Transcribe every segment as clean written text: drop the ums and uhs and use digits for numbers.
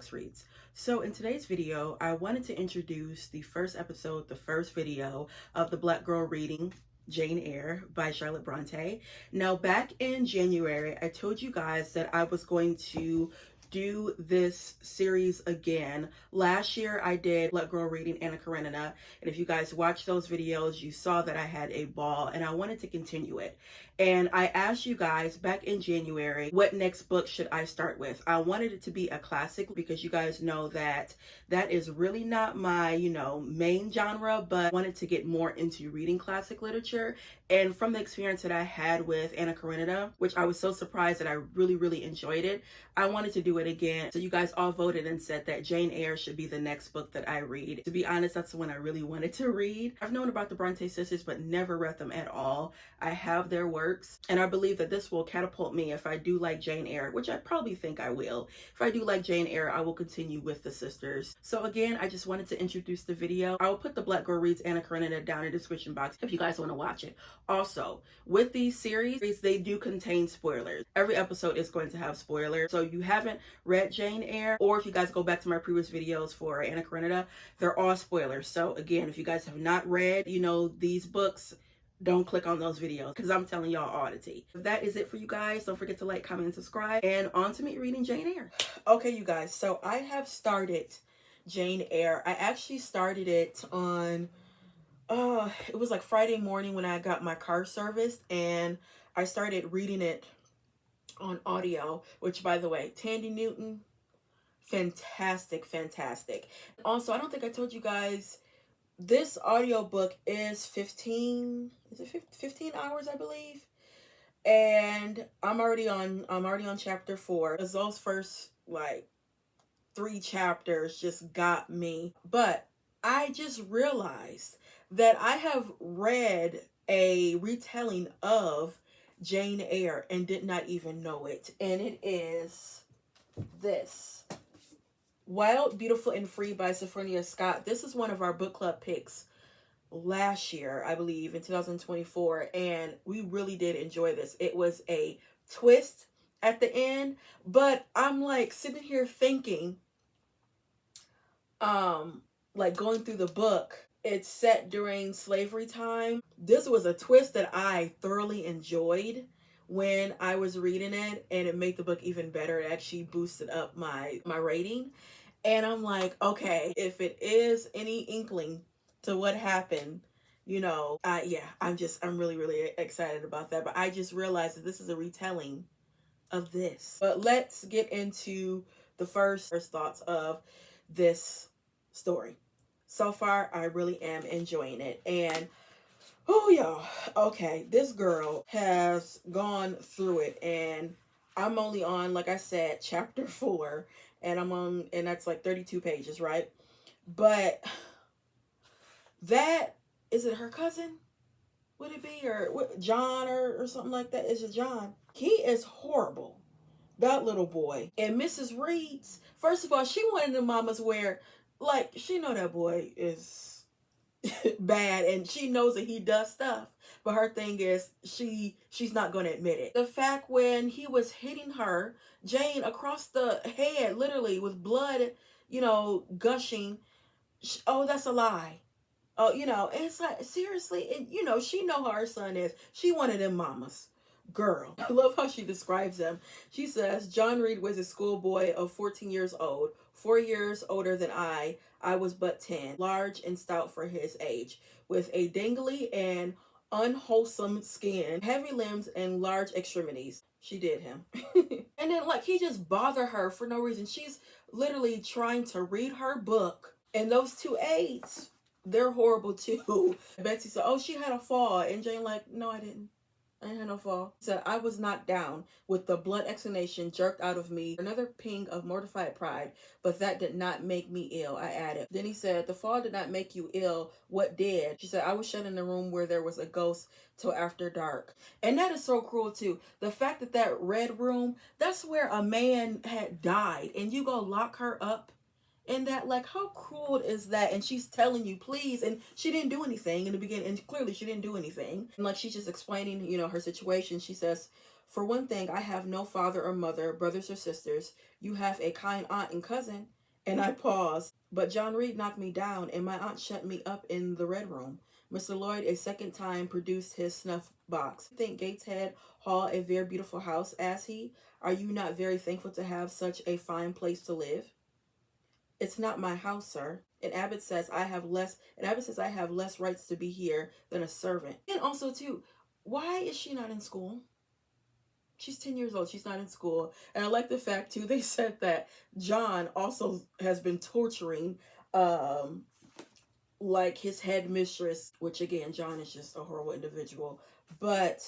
Lux Reads. So in today's video, I wanted to introduce the first episode, the first video of the Black Girl reading Jane Eyre by Charlotte Bronte. Now, back in January, I told you guys that I was going to do this series again. Last year I did Black Girl reading Anna Karenina, and if you guys watched those videos, you saw that I had a ball and I wanted to continue it. And I asked you guys back in January, what next book should I start with? I wanted it to be a classic because you guys know that that is really not my, main genre, but I wanted to get more into reading classic literature. And from the experience that I had with Anna Karenina, which I was so surprised that I really enjoyed it, I wanted to do it again. So you guys all voted and said that Jane Eyre should be the next book that I read. To be honest, that's the one I really wanted to read. I've known about the Bronte sisters, but never read them at all. I have their works, and I believe that this will catapult me if I do like Jane Eyre, which I probably think I will. If I do like Jane Eyre, I will continue with the sisters. So again, I just wanted to introduce the video. I will put the Black Girl Reads Anna Karenina down in the description box if you guys want to watch it. Also, with these series, they do contain spoilers. Every episode is going to have spoilers. So if you haven't read Jane Eyre, or if you guys go back to my previous videos for Anna Karenina, they're all spoilers. So again, if you guys have not read, these books, don't click on those videos because I'm telling y'all all the tea. That is it for you guys. Don't forget to like, comment, and subscribe. And on to me reading Jane Eyre. Okay, you guys. So I have started Jane Eyre. I actually started it on, it was like Friday morning when I got my car serviced. And I started reading it on audio, which by the way, Tandy Newton, fantastic. Also, I don't think I told you guys, this audiobook is 15 hours, I believe. And I'm already on chapter 4. Because those first 3 chapters just got me. But I just realized that I have read a retelling of Jane Eyre and did not even know it. And it is this. Wild, Beautiful, and Free by Sophronia Scott. This is one of our book club picks last year, I believe, in 2024. And we really did enjoy this. It was a twist at the end. But I'm sitting here thinking, going through the book. It's set during slavery time. This was a twist that I thoroughly enjoyed when I was reading it, and it made the book even better. It actually boosted up my rating. And I'm like, okay, if it is any inkling to what happened, I'm really excited about that. But I just realized that this is a retelling of this. But let's get into the first thoughts of this story. So far, I really am enjoying it. And, oh, y'all, okay, this girl has gone through it. And I'm only on, like I said, chapter 4. And that's 32 pages, right? But that, is it her cousin? Would it be? Or what, John or something like that? Is it John? He is horrible. That little boy. And Mrs. Reed's, first of all, she wanted the mamas where, she know that boy is bad and she knows that he does stuff. But her thing is, she's not going to admit it. The fact when he was hitting her, Jane, across the head, literally, with blood, gushing. Oh, that's a lie. Oh, it's seriously, and, she know how her son is. She wanted them mamas. Girl. I love how she describes them. She says, John Reed was a schoolboy of 14 years old, 4 years older than I. I was but 10, large and stout for his age, with a dangly and unwholesome skin, heavy limbs, and large extremities. She did him. And then, he just bothered her for no reason. She's literally trying to read her book, and those 2 aides, they're horrible too. Betsy said, oh, she had a fall, and Jane no, I didn't. I didn't have no fall. He said, I was knocked down with the blunt exclamation jerked out of me. Another ping of mortified pride, but that did not make me ill, I added. Then he said, the fall did not make you ill. What did? She said, I was shut in a room where there was a ghost till after dark. And that is so cruel too. The fact that red room, that's where a man had died. And you go lock her up And that, like, how cruel is that? And she's telling you, please, and she didn't do anything in the beginning, and clearly she didn't do anything. And like, she's just explaining, her situation. She says, for one thing, I have no father or mother, brothers or sisters. You have a kind aunt and cousin. And I paused. But John Reed knocked me down, and my aunt shut me up in the red room. Mr. Lloyd a second time produced his snuff box. Think Gateshead Hall a very beautiful house? Asked he. Are you not very thankful to have such a fine place to live? It's not my house, sir. And Abbott says I have less rights to be here than a servant. And also too, why is she not in school? She's 10 years old. She's not in school. And I like the fact too, they said that John also has been torturing like his head mistress, which again, John is just a horrible individual. But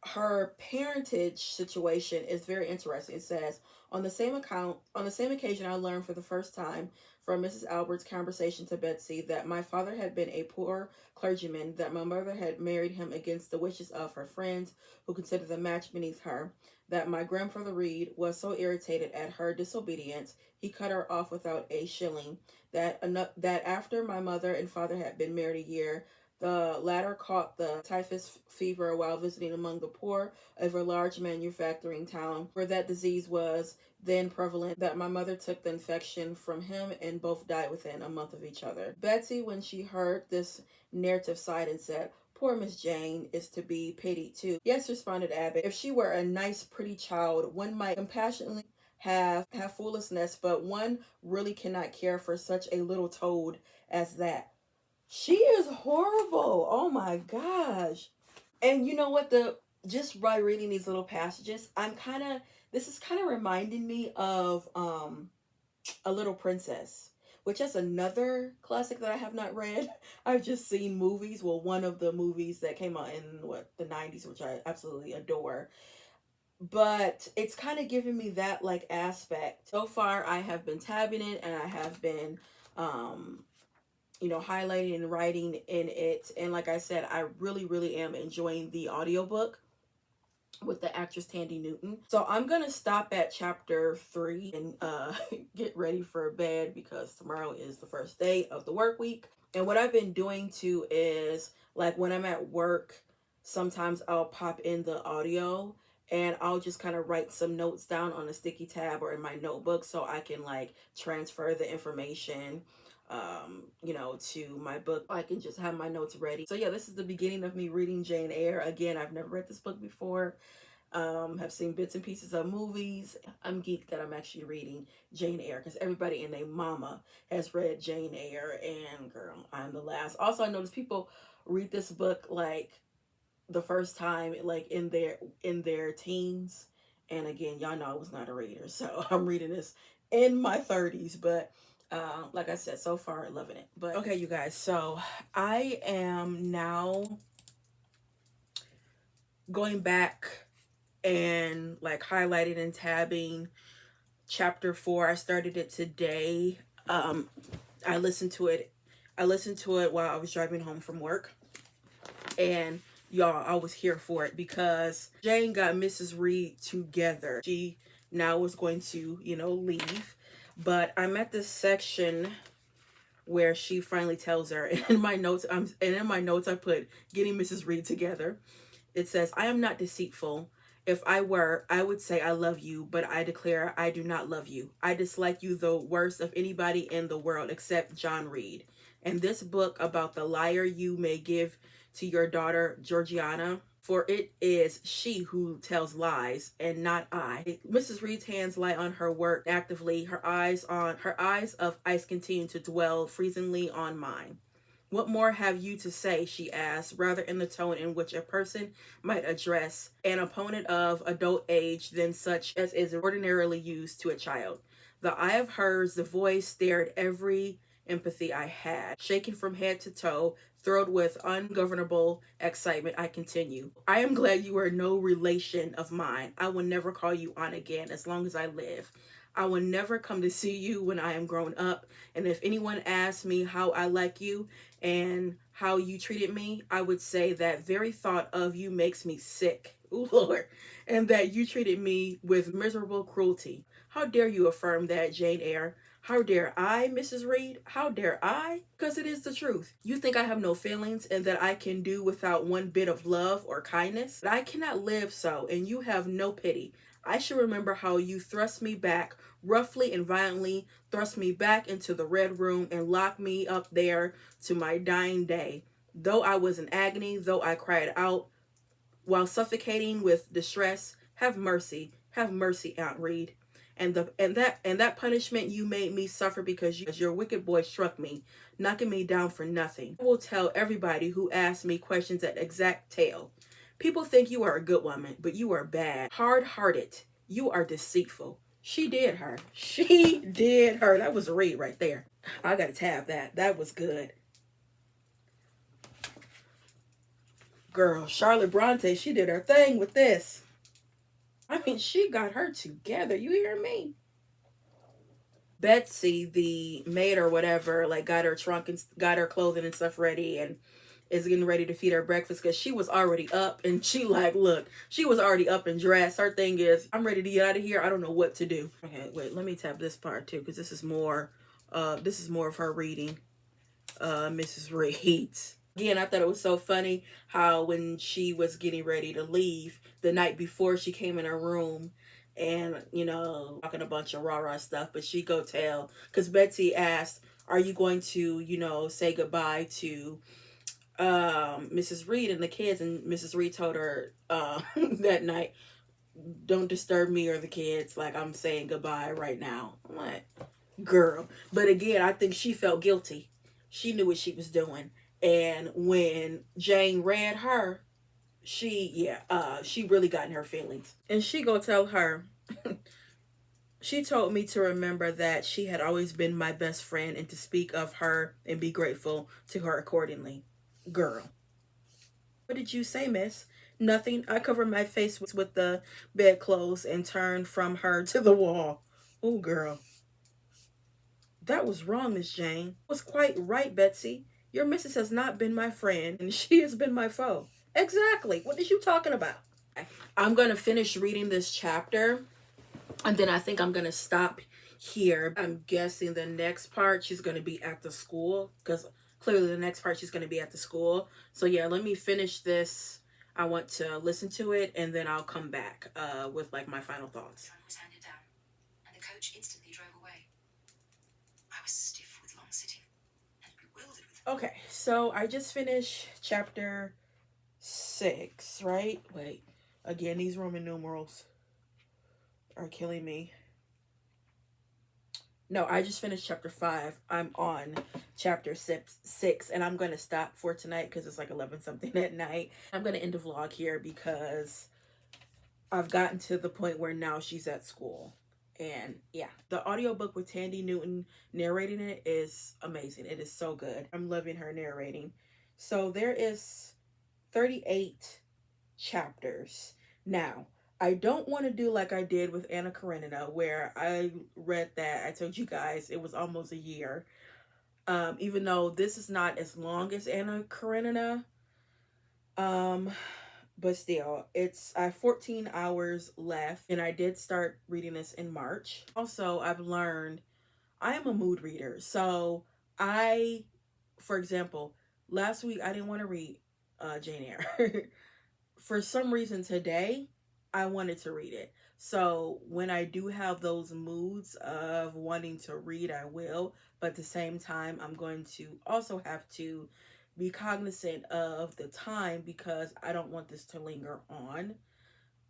her parentage situation is very interesting. It says, on the same occasion, I learned for the first time from Mrs. Albert's conversation to Betsy that my father had been a poor clergyman, that my mother had married him against the wishes of her friends who considered the match beneath her, that my grandfather Reed was so irritated at her disobedience he cut her off without a shilling, that after my mother and father had been married a year, the latter caught the typhus fever while visiting among the poor of a large manufacturing town where that disease was then prevalent, that my mother took the infection from him and both died within a month of each other. Betsy, when she heard this narrative, sighed and said, poor Miss Jane is to be pitied too. Yes, responded Abbott. If she were a nice, pretty child, one might compassionately have foolishness, but one really cannot care for such a little toad as that. She is horrible. Oh my gosh. And you know what? Just by reading these little passages, this is kind of reminding me of A Little Princess, which is another classic that I have not read. I've just seen movies. Well, one of the movies that came out in the 90s, which I absolutely adore. But it's kind of giving me that like aspect. So far, I have been tabbing it, and I have been highlighting and writing in it. And like I said, I really am enjoying the audiobook with the actress Tandy Newton. So I'm gonna stop at chapter 3 and get ready for bed, because tomorrow is the first day of the work week. And what I've been doing too is, like, when I'm at work, sometimes I'll pop in the audio and I'll just kind of write some notes down on a sticky tab or in my notebook, so I can like transfer the information to my book. I can just have my notes ready. So yeah, this is the beginning of me reading Jane Eyre. Again, I've never read this book before. Have seen bits and pieces of movies. I'm geeked that I'm actually reading Jane Eyre, because everybody and their mama has read Jane Eyre, and girl, I'm the last. Also, I noticed people read this book like the first time, like in their teens. And again, y'all know I was not a reader, so I'm reading this in my 30s, but like I said, so far loving it. But okay, you guys, so I am now going back and like highlighting and tabbing chapter 4. I started it today. I listened to it while I was driving home from work, and y'all, I was here for it, because Jane got Mrs. Reed together. She now was going to leave. But I'm at this section where she finally tells her, and in my notes I put getting Mrs. Reed together. It says, I am not deceitful. If I were, I would say I love you, but I declare I do not love you. I dislike you the worst of anybody in the world except John Reed. And this book about the liar you may give to your daughter Georgiana, for it is she who tells lies and not I. Mrs. Reed's hands lie on her work actively. Her eyes of ice continue to dwell freezingly on mine. What more have you to say? She asked, rather in the tone in which a person might address an opponent of adult age than such as is ordinarily used to a child. The eye of hers, the voice stared every empathy I had. Shaken from head to toe, thrilled with ungovernable excitement, I continue. I am glad you are no relation of mine. I will never call you aunt again as long as I live. I will never come to see you when I am grown up. And if anyone asks me how I like you and how you treated me, I would say that very thought of you makes me sick. Ooh, Lord. And that you treated me with miserable cruelty. How dare you affirm that, Jane Eyre? How dare I, Mrs. Reed? How dare I? Because it is the truth. You think I have no feelings and that I can do without one bit of love or kindness? But I cannot live so, and you have no pity. I should remember how you thrust me back, roughly and violently thrust me back into the red room and locked me up there to my dying day. Though I was in agony, though I cried out while suffocating with distress, have mercy, Aunt Reed. And that punishment you made me suffer because your wicked boy struck me, knocking me down for nothing. I will tell everybody who asks me questions that exact tale. People think you are a good woman, but you are bad, hard-hearted. You are deceitful. She did her. She did her. That was a read right there. I gotta tab that. That was good. Girl, Charlotte Bronte, she did her thing with this. I mean, she got her together. You hear me? Betsy, the maid or whatever, like got her trunk and got her clothing and stuff ready and is getting ready to feed her breakfast because she was already up and she like, look, she was already up and dressed. Her thing is, I'm ready to get out of here. I don't know what to do. Okay, wait, let me tap this part too because this is more of her reading. Mrs. Reed's. Again, I thought it was so funny how when she was getting ready to leave the night before she came in her room and, talking a bunch of rah-rah stuff, but she go tell, because Betsy asked, are you going to, say goodbye to Mrs. Reed and the kids? And Mrs. Reed told her that night, don't disturb me or the kids, like I'm saying goodbye right now. I'm like, girl. But again, I think she felt guilty. She knew what she was doing. And when Jane read her, she really got in her feelings. And she go tell her, she told me to remember that she had always been my best friend and to speak of her and be grateful to her accordingly. Girl. What did you say, miss? Nothing. I covered my face with the bedclothes and turned from her to the wall. Oh, girl. That was wrong, Miss Jane. Was quite right, Betsy. Your missus has not been my friend, and she has been my foe. Exactly. What is you talking about? I'm going to finish reading this chapter, and then I think I'm going to stop here. I'm guessing the next part she's going to be at the school, because clearly the next part she's going to be at the school. So yeah, let me finish this. I want to listen to it, and then I'll come back with like my final thoughts. Was handed down, and the coach instantly drove away. I was stiff with long sitting and bewildered with... Okay, so I just finished chapter 6, right? Wait, again, these Roman numerals are killing me. No, I just finished chapter 5. I'm on chapter 6, and I'm going to stop for tonight because it's like 11 something at night. I'm going to end the vlog here because I've gotten to the point where now she's at school. And yeah, the audiobook with Tandy Newton narrating it is amazing. It is so good. I'm loving her narrating. So there is 38 chapters. Now, I don't want to do like I did with Anna Karenina, where I read that. I told you guys it was almost a year. Even though this is not as long as Anna Karenina. But still, I have 14 hours left, and I did start reading this in March. Also, I've learned I am a mood reader. So for example, last week I didn't want to read Jane Eyre. For some reason today, I wanted to read it. So when I do have those moods of wanting to read, I will. But at the same time, I'm going to also have to be cognizant of the time because I don't want this to linger on.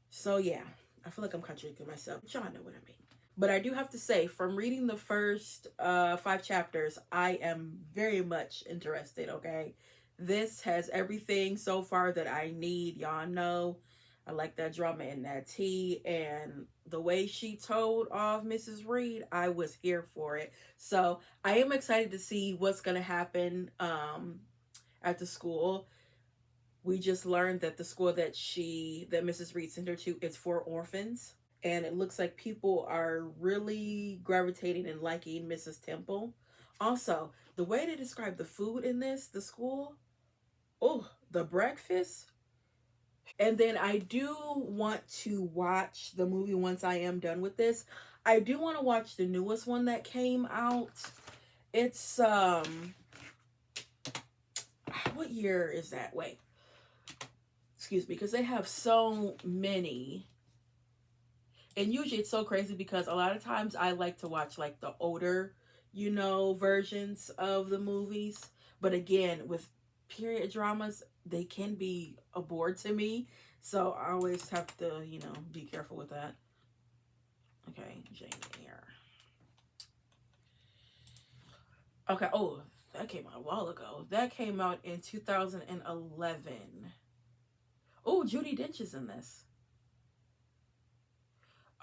So yeah, I feel like I'm contradicting myself. Y'all know what I mean. But I do have to say, from reading the first 5 chapters, I am very much interested, okay? This has everything so far that I need. Y'all know I like that drama and that tea, and the way she told off Mrs. Reed, I was here for it. So I am excited to see what's going to happen at the school. We just learned that the school that Mrs. Reed sent her to is for orphans. And it looks like people are really gravitating and liking Mrs. Temple. Also, the way they describe the food in the school, the breakfast. And then I do want to watch the movie once I am done with this. I do want to watch the newest one that came out. It's what year is that? Wait. Excuse me, because they have so many. And usually it's so crazy because a lot of times I like to watch like the older, versions of the movies. But again, with period dramas, they can be a bore to me. So I always have to, be careful with that. Okay, Jane Eyre. Okay, oh, that came out a while ago. That came out in 2011. Oh, Judi Dench is in this.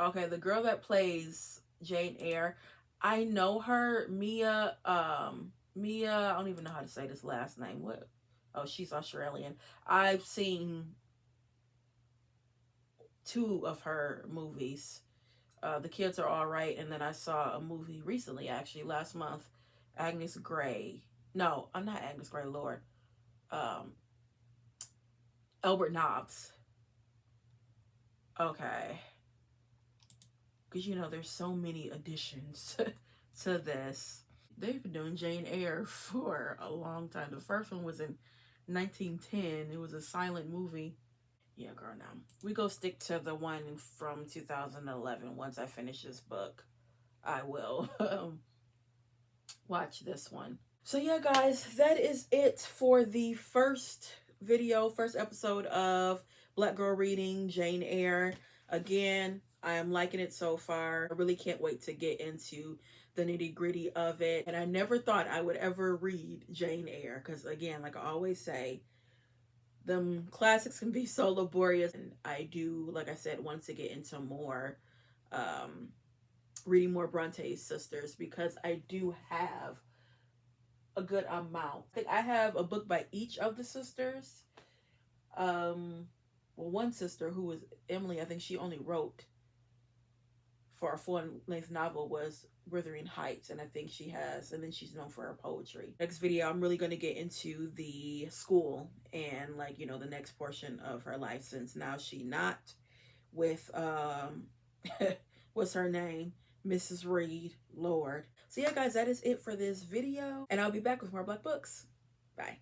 Okay, the girl that plays Jane Eyre, I know her, Mia, I don't even know how to say this last name. What? Oh, she's Australian. I've seen two of her movies. The Kids Are All Right, and then I saw a movie recently, actually, last month, Agnes Grey. No, I'm not Agnes Grey, Lord. Um, Albert Nobbs. Okay. Because, there's so many additions to this. They've been doing Jane Eyre for a long time. The first one was in 1910. It was a silent movie. Yeah, girl, now. We go stick to the one from 2011. Once I finish this book, I will watch this one. So yeah, guys, that is it for the first episode of Black Girl Reading Jane Eyre. Again, I am liking it so far. I really can't wait to get into the nitty gritty of it. And I never thought I would ever read Jane Eyre because, again, like I always say, them classics can be so laborious. And I do, like I said, want to get into more, reading more Bronte sisters because I do have a good amount. I think I have a book by each of the sisters. Well, one sister who was Emily, I think she only wrote for a full-length novel was Wuthering Heights, and I think she has, and then she's known for her poetry. Next video, I'm really going to get into the school and the next portion of her life, since now she not with what's her name, Mrs. Reed, Lord. So yeah, guys, that is it for this video, and I'll be back with more Black books. Bye.